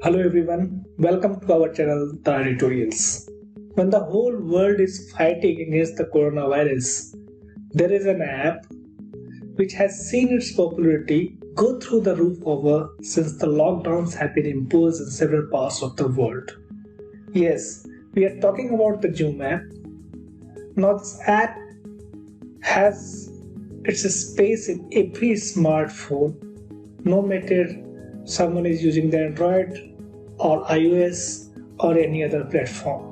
Hello everyone, welcome to our channel The Tutorials. When the whole world is fighting against the coronavirus, there is an app which has seen its popularity go through the roof over since the lockdowns have been imposed in several parts of the world. Yes, we are talking about the Zoom app. Now this app has its space in every smartphone, no matter someone is using the Android or iOS or any other platform.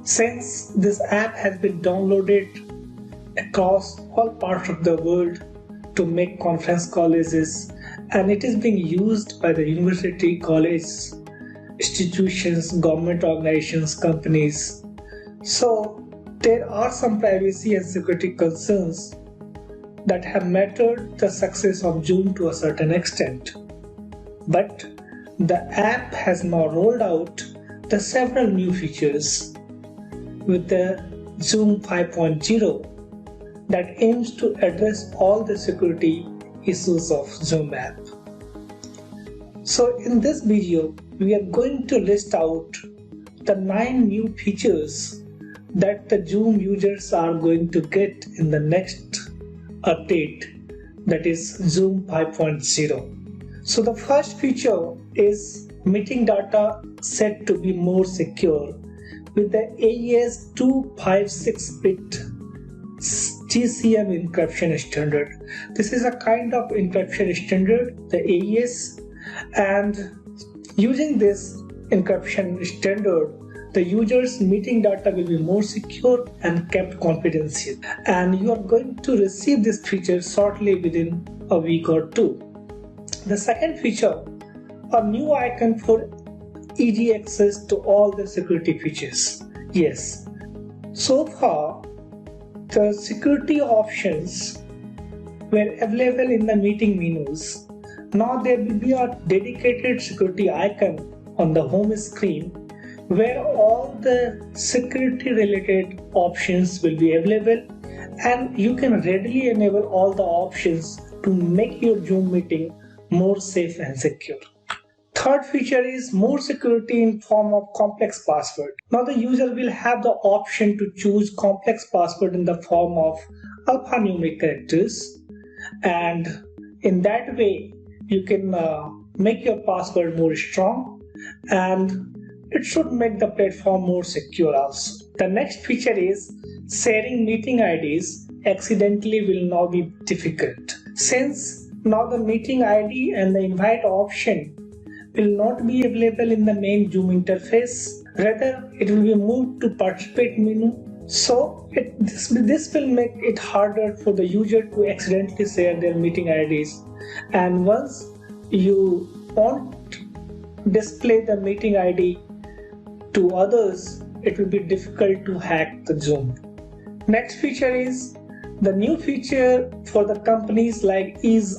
Since this app has been downloaded across all parts of the world to make conference colleges, and it is being used by the university, college, institutions, government organizations, companies. So there are some privacy and security concerns that have mattered the success of Zoom to a certain extent. But the app has now rolled out the several new features with the Zoom 5.0 that aims to address all the security issues of Zoom app. So in this video, we are going to list out the 9 new features that the Zoom users are going to get in the next update, that is Zoom 5.0. So the first feature is meeting data set to be more secure with the AES 256-bit GCM encryption standard. This is a kind of encryption standard, the AES, and using this encryption standard, the user's meeting data will be more secure and kept confidential. And you are going to receive this feature shortly within a week or two. The second feature, a new icon for easy access to all the security features. Yes, so far the security options were available in the meeting menus. Now there will be a dedicated security icon on the home screen where all the security related options will be available, and you can readily enable all the options to make your Zoom meeting more safe and secure. Third feature is more security in form of complex password. Now the user will have the option to choose complex password in the form of alphanumeric characters, and in that way you can make your password more strong, and it should make the platform more secure also. The next feature is sharing meeting IDs accidentally will now be difficult. Since now the meeting ID and the invite option will not be available in the main Zoom interface. Rather, it will be moved to participate menu. So this will make it harder for the user to accidentally share their meeting IDs. And once you won't display the meeting ID to others, it will be difficult to hack the Zoom. Next feature is the new feature for the companies like ease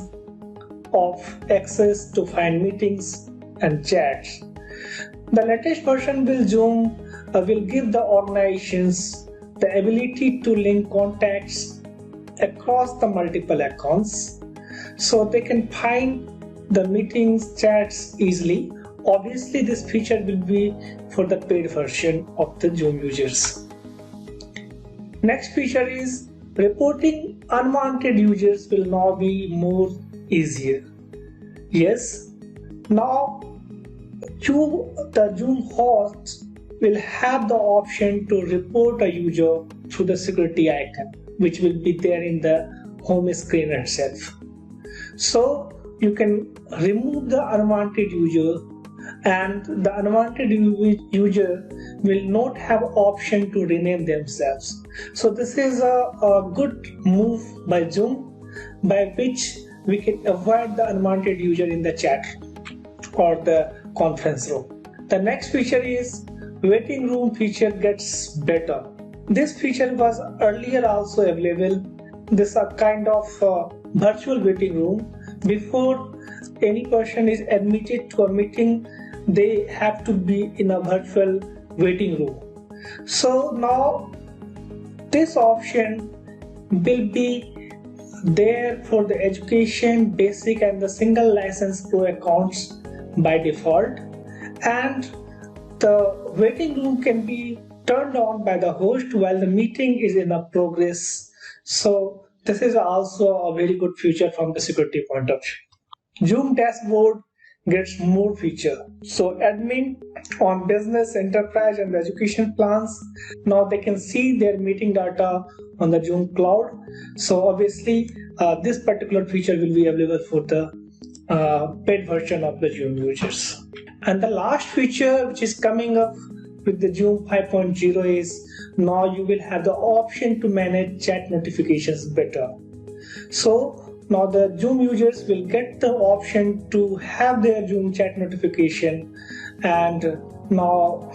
of access to find meetings and chats. The latest version will will give the organizations the ability to link contacts across the multiple accounts, so they can find the meetings chats easily. Obviously this feature will be for the paid version of the Zoom users. Next feature is reporting unwanted users will now be more easier. Yes, now the Zoom host will have the option to report a user through the security icon, which will be there in the home screen itself. So you can remove the unwanted user, and the unwanted user will not have option to rename themselves. So this is a good move by Zoom, by which we can avoid the unwanted user in the chat or the conference room. The next feature is waiting room feature gets better. This feature was earlier also available. This is a kind of virtual waiting room. Before any person is admitted to a meeting, they have to be in a virtual waiting room. So now this option will be there for the education, basic and the single license pro accounts by default, and the waiting room can be turned on by the host while the meeting is in a progress. So this is also a very good feature from the security point of view. Zoom dashboard gets more feature. So admin on business, enterprise and education plans, now they can see their meeting data on the Zoom cloud. So obviously this particular feature will be available for the paid version of the Zoom users. And the last feature which is coming up with the Zoom 5.0 is now you will have the option to manage chat notifications better. So now the Zoom users will get the option to have their Zoom chat notification, and now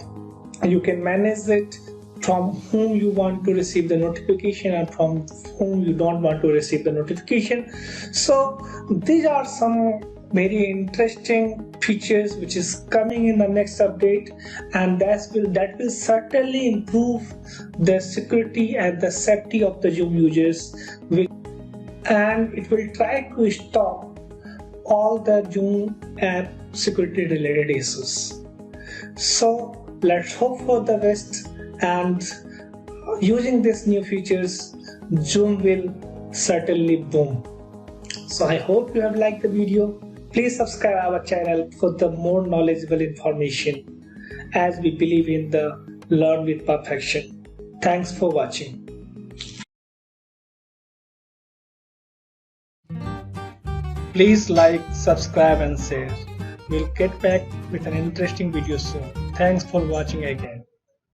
you can manage it from whom you want to receive the notification and from whom you don't want to receive the notification. So these are some very interesting features which is coming in the next update, and that will certainly improve the security and the safety of the Zoom users, and it will try to stop all the Zoom app security related issues. So let's hope for the best, and using these new features Zoom will certainly boom. So I hope you have liked the video. Please subscribe our channel for the more knowledgeable information, as we believe in the learn with perfection. Thanks for watching. Please like, subscribe and share. We'll get back with an interesting video soon. Thanks for watching again.